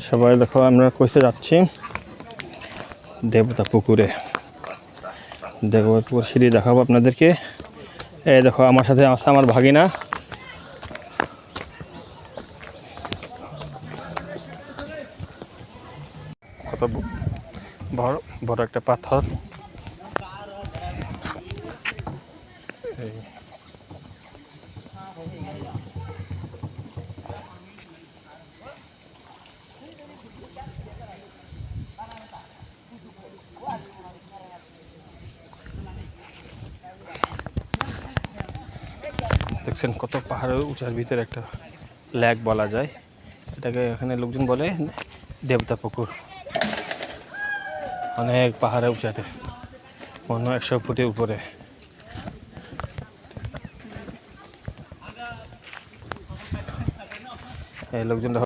সবাই দেখো আমরা কইতে যাচ্ছি দেবতা পুকুরে। দেবতা পুকুর সিঁড়ি দেখাবো আপনাদেরকে। এই দেখো আমার সাথে আছে আমার ভাগিনা। কত বড় বড় একটা পাথর। দেখছেন কত পাহাড়ের উঁচার ভিতরে একটা লেক বলা যায় এটাকে। এখানে লোকজন বলে দেবতা পুকুর। অনেক পাহাড়ে উঁচাতে, মনে হয় 100 ফুটের উপরে। এই লোকজন